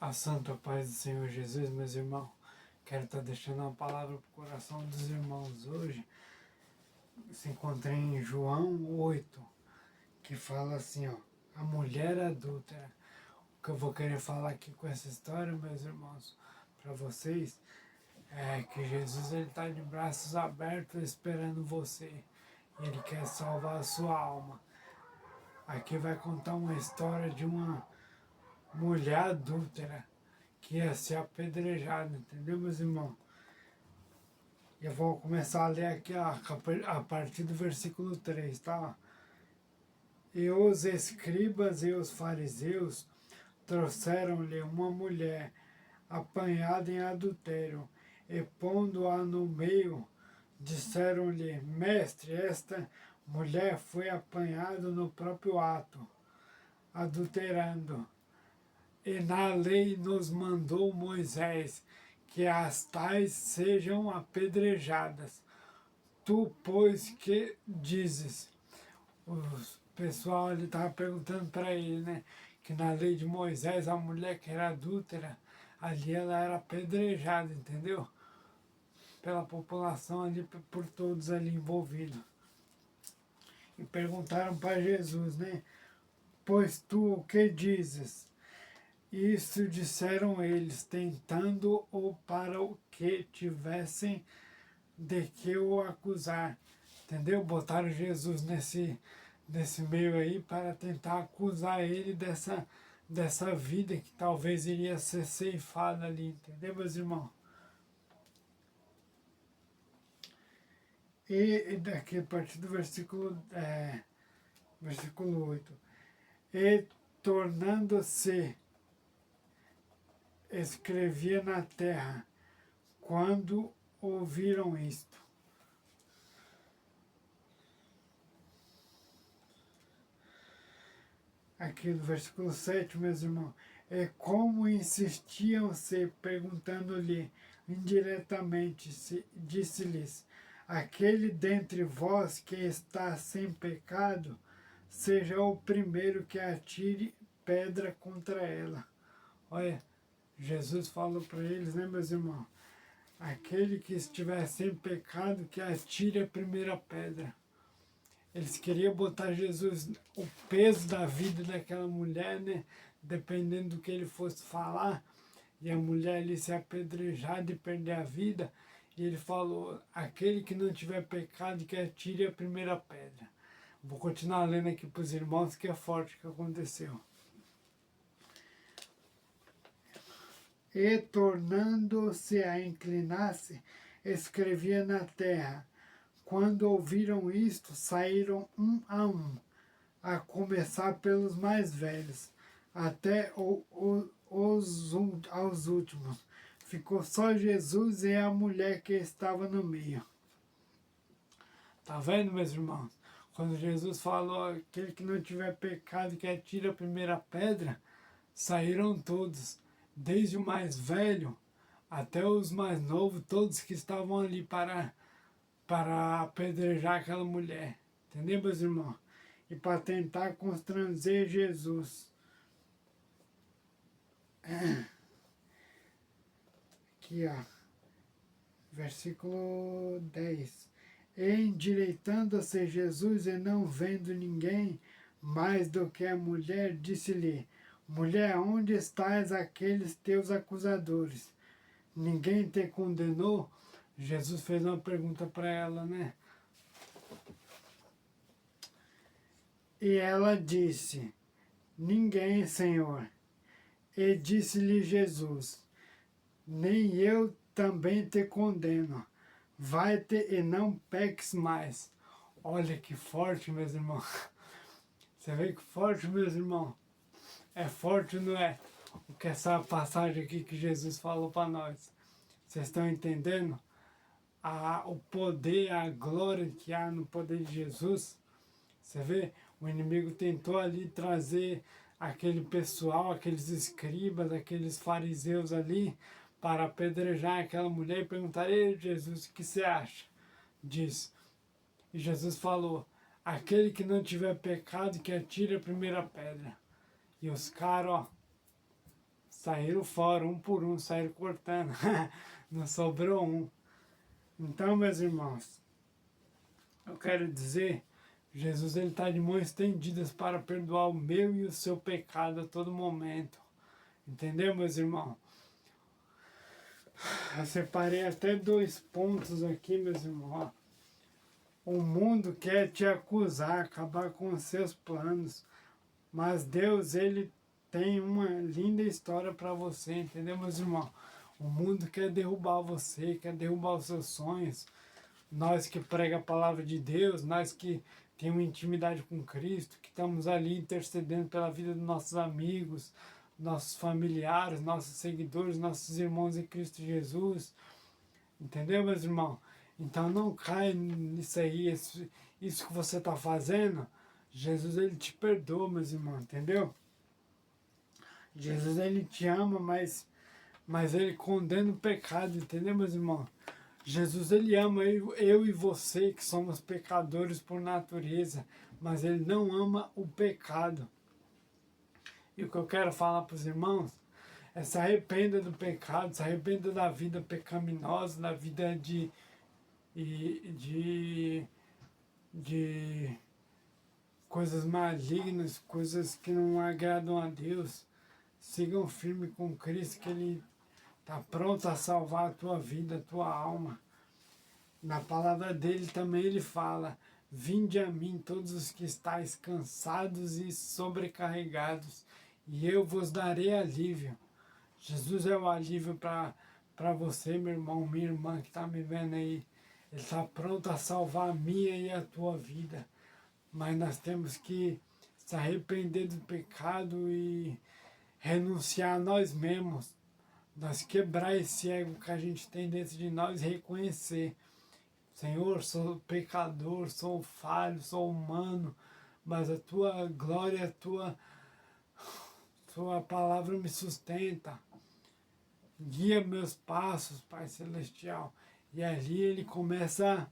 A santa paz do Senhor Jesus, meus irmãos. Quero estar deixando uma palavra para o coração dos irmãos hoje. Se encontra em João 8, que fala assim, ó, a mulher adúltera. O que eu vou querer falar aqui com essa história, meus irmãos, para vocês, é que Jesus está de braços abertos esperando você. Ele quer salvar a sua alma. Aqui vai contar uma história de uma mulher adúltera que ia ser apedrejada, entendeu, meus irmãos? Eu vou começar a ler aqui a partir do versículo 3, tá? E os escribas e os fariseus trouxeram-lhe uma mulher apanhada em adultério, e pondo-a no meio, disseram-lhe, mestre, esta mulher foi apanhada no próprio ato, adulterando. E na lei nos mandou Moisés que as tais sejam apedrejadas. Tu, pois, que dizes? O pessoal ali estava perguntando para ele, né? Que na lei de Moisés, a mulher que era adúltera, ali ela era apedrejada, entendeu? Pela população ali, por todos ali envolvidos. E perguntaram para Jesus, né? Pois tu o que dizes? Isso disseram eles, tentando-o para o que tivessem de que o acusar. Entendeu? Botaram Jesus nesse meio aí para tentar acusar ele dessa vida que talvez iria ser ceifada ali. Entendeu, meus irmãos? E daqui a partir do versículo 8. E tornando-se escrevia na terra, quando ouviram isto. Aqui no versículo 7, meus irmãos, é como insistiam-se, perguntando-lhe indiretamente, disse-lhes, aquele dentre vós que está sem pecado, seja o primeiro que atire pedra contra ela. Olha, Jesus falou para eles, né, meus irmãos? Aquele que estiver sem pecado, que atire a primeira pedra. Eles queriam botar Jesus, o peso da vida daquela mulher, né? Dependendo do que ele fosse falar, e a mulher ali ser apedrejada e perder a vida. E ele falou, aquele que não tiver pecado, que atire a primeira pedra. Vou continuar lendo aqui para os irmãos, que é forte o que aconteceu. E tornando-se a inclinar-se, escrevia na terra. Quando ouviram isto, saíram um, a começar pelos mais velhos, até aos últimos. Ficou só Jesus e a mulher que estava no meio. Tá vendo, meus irmãos? Quando Jesus falou, aquele que não tiver pecado, que atire a primeira pedra, saíram todos, desde o mais velho até os mais novos, todos que estavam ali para apedrejar aquela mulher. Entendeu, meus irmãos? E para tentar constranger Jesus. Aqui, ó. Versículo 10. E endireitando-se Jesus e não vendo ninguém mais do que a mulher, disse-lhe, mulher, onde estás aqueles teus acusadores? Ninguém te condenou? Jesus fez uma pergunta para ela, né? E ela disse, ninguém, Senhor. E disse-lhe Jesus, nem eu também te condeno. Vai-te e não peques mais. Olha que forte, meus irmãos. Você vê que forte, meus irmãos? É forte, não é? O que essa passagem aqui que Jesus falou para nós. Vocês estão entendendo? O poder, a glória que há no poder de Jesus. Você vê? O inimigo tentou ali trazer aquele pessoal, aqueles escribas, aqueles fariseus ali, para apedrejar aquela mulher e perguntar, ei Jesus, o que você acha disso? E Jesus falou, aquele que não tiver pecado, que atire a primeira pedra. E os caras, ó, saíram fora, um por um, saíram cortando. Não sobrou um. Então, meus irmãos, eu quero dizer, Jesus ele está de mãos estendidas para perdoar o meu e o seu pecado a todo momento. Entendeu, meus irmãos? Eu separei até 2 pontos aqui, meus irmãos. O mundo quer te acusar, acabar com os seus planos. Mas Deus, ele tem uma linda história para você, entendeu, meus irmãos? O mundo quer derrubar você, quer derrubar os seus sonhos. Nós que pregamos a palavra de Deus, nós que temos intimidade com Cristo, que estamos ali intercedendo pela vida dos nossos amigos, nossos familiares, nossos seguidores, nossos irmãos em Cristo Jesus. Entendeu, meus irmãos? Então não cai nisso aí, isso que você está fazendo. Jesus, ele te perdoa, meus irmãos, entendeu? Jesus, ele te ama, mas ele condena o pecado, entendeu, meus irmãos? Jesus, ele ama eu e você, que somos pecadores por natureza, mas ele não ama o pecado. E o que eu quero falar para os irmãos é: se arrependa do pecado, se arrependa da vida pecaminosa, da vida de coisas malignas, coisas que não agradam a Deus. Sigam firme com Cristo, que Ele está pronto a salvar a tua vida, a tua alma. Na palavra dele também ele fala: vinde a mim todos os que estáis cansados e sobrecarregados, e eu vos darei alívio. Jesus é o alívio para você, meu irmão, minha irmã que está me vendo aí. Ele está pronto a salvar a minha e a tua vida. Mas nós temos que se arrepender do pecado e renunciar a nós mesmos. Nós quebrar esse ego que a gente tem dentro de nós e reconhecer: Senhor, sou pecador, sou falho, sou humano, mas a tua glória, a tua palavra me sustenta. Guia meus passos, Pai Celestial. E ali ele começa,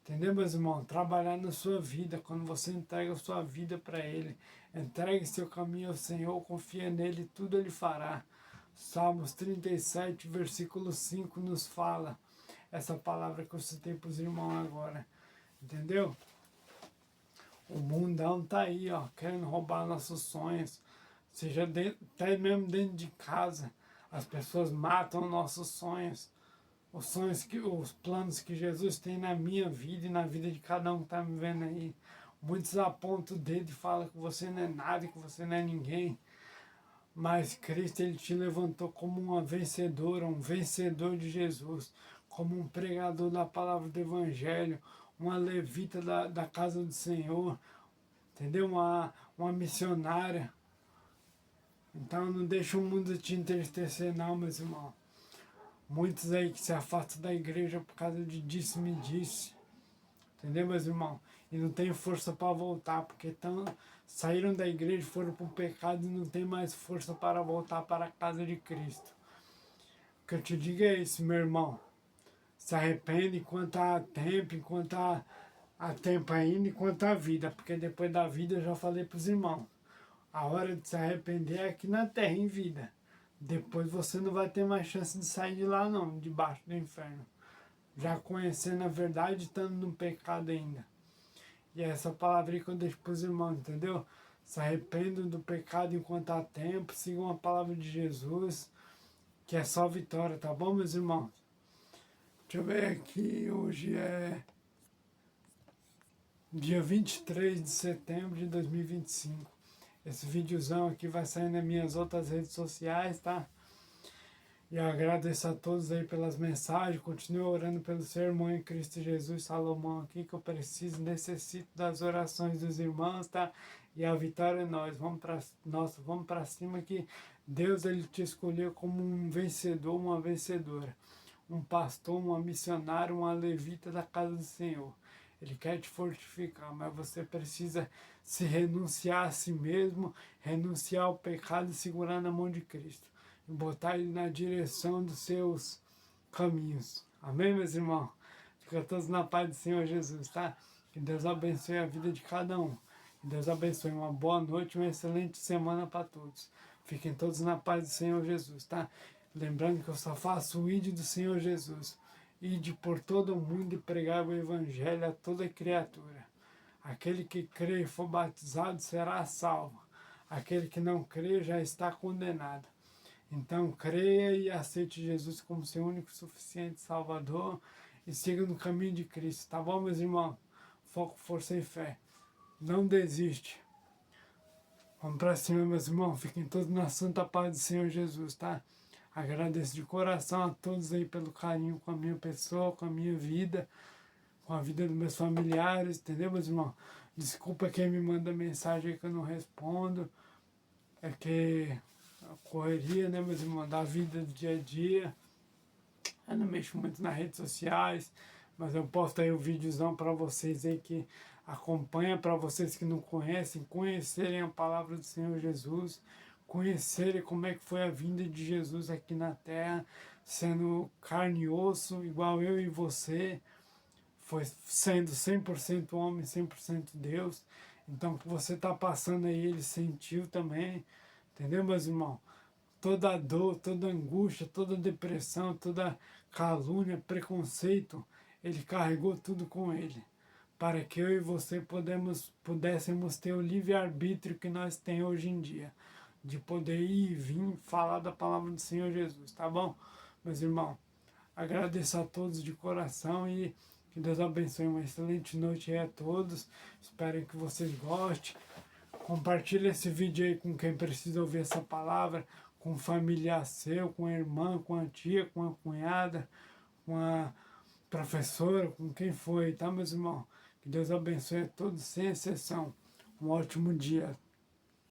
entendeu, meus irmãos? Trabalhar na sua vida. Quando você entrega a sua vida para ele, entregue seu caminho ao Senhor, confia nele, tudo ele fará. Salmos 37, versículo 5 nos fala essa palavra que eu citei para os irmãos agora. Entendeu? O mundão tá aí, ó, querendo roubar nossos sonhos. Seja até mesmo dentro de casa. As pessoas matam nossos sonhos. Os planos que Jesus tem na minha vida e na vida de cada um que está me vendo aí. Muitos apontam o dedo e falam que você não é nada, que você não é ninguém. Mas Cristo, ele te levantou como uma vencedora, um vencedor de Jesus, como um pregador da palavra do Evangelho, uma levita da casa do Senhor, entendeu? Uma missionária. Então não deixa o mundo te entristecer não, meus irmãos. Muitos aí que se afastam da igreja por causa de disse-me-disse. Entendeu, meus irmãos? E não tem força para voltar, porque saíram da igreja, foram para o pecado e não tem mais força para voltar para a casa de Cristo. O que eu te digo é isso, meu irmão. Se arrepende enquanto há tempo, enquanto há tempo ainda, enquanto há vida. Porque depois da vida eu já falei para os irmãos. A hora de se arrepender é aqui na terra, em vida. Depois você não vai ter mais chance de sair de lá não, debaixo do inferno. Já conhecendo a verdade, estando no pecado ainda. E é essa palavra que eu deixo para os irmãos, entendeu? Se arrependam do pecado enquanto há tempo, sigam a palavra de Jesus, que é só vitória, tá bom, meus irmãos? Deixa eu ver aqui, hoje é dia 23 de setembro de 2025. Esse videozão aqui vai sair nas minhas outras redes sociais, tá? E eu agradeço a todos aí pelas mensagens. Continuo orando pelo seu irmão em Cristo Jesus, Salomão, aqui, que eu preciso, necessito das orações dos irmãos, tá? E a vitória é nós. Vamos para cima, que Deus, ele te escolheu como um vencedor, uma vencedora. Um pastor, uma missionária, uma levita da casa do Senhor. Ele quer te fortificar, mas você precisa se renunciar a si mesmo, renunciar ao pecado e segurar na mão de Cristo. E botar ele na direção dos seus caminhos. Amém, meus irmãos? Fica todos na paz do Senhor Jesus, tá? Que Deus abençoe a vida de cada um. Que Deus abençoe. Uma boa noite, uma excelente semana para todos. Fiquem todos na paz do Senhor Jesus, tá? Lembrando que eu só faço o ID do Senhor Jesus. Ide por todo o mundo e pregar o Evangelho a toda criatura. Aquele que crê e for batizado será salvo. Aquele que não crê já está condenado. Então creia e aceite Jesus como seu único e suficiente Salvador e siga no caminho de Cristo, tá bom, meus irmãos? Foco, força e fé. Não desiste. Vamos para cima, meus irmãos. Fiquem todos na santa paz do Senhor Jesus, tá? Agradeço de coração a todos aí pelo carinho com a minha pessoa, com a minha vida, com a vida dos meus familiares, entendeu, meus irmãos? Desculpa quem me manda mensagem aí que eu não respondo. É que a correria, né, meus irmãos, da vida do dia a dia. Eu não mexo muito nas redes sociais, mas eu posto aí o videozão para vocês aí que acompanha, para vocês que não conhecem, conhecerem a palavra do Senhor Jesus, conhecerem como é que foi a vinda de Jesus aqui na Terra, sendo carne e osso, igual eu e você, foi sendo 100% homem, 100% Deus. Então, o que você está passando aí, ele sentiu também, entendeu, meus irmãos? Toda dor, toda angústia, toda depressão, toda calúnia, preconceito, ele carregou tudo com ele, para que eu e você pudéssemos ter o livre-arbítrio que nós temos hoje em dia, de poder ir e vir falar da palavra do Senhor Jesus, tá bom? Meus irmãos, agradeço a todos de coração e que Deus abençoe. Uma excelente noite aí a todos. Espero que vocês gostem. Compartilhe esse vídeo aí com quem precisa ouvir essa palavra, com um familiar seu, com a irmã, com a tia, com a cunhada, com a professora, com quem for, tá, meus irmãos? Que Deus abençoe a todos, sem exceção. Um ótimo dia.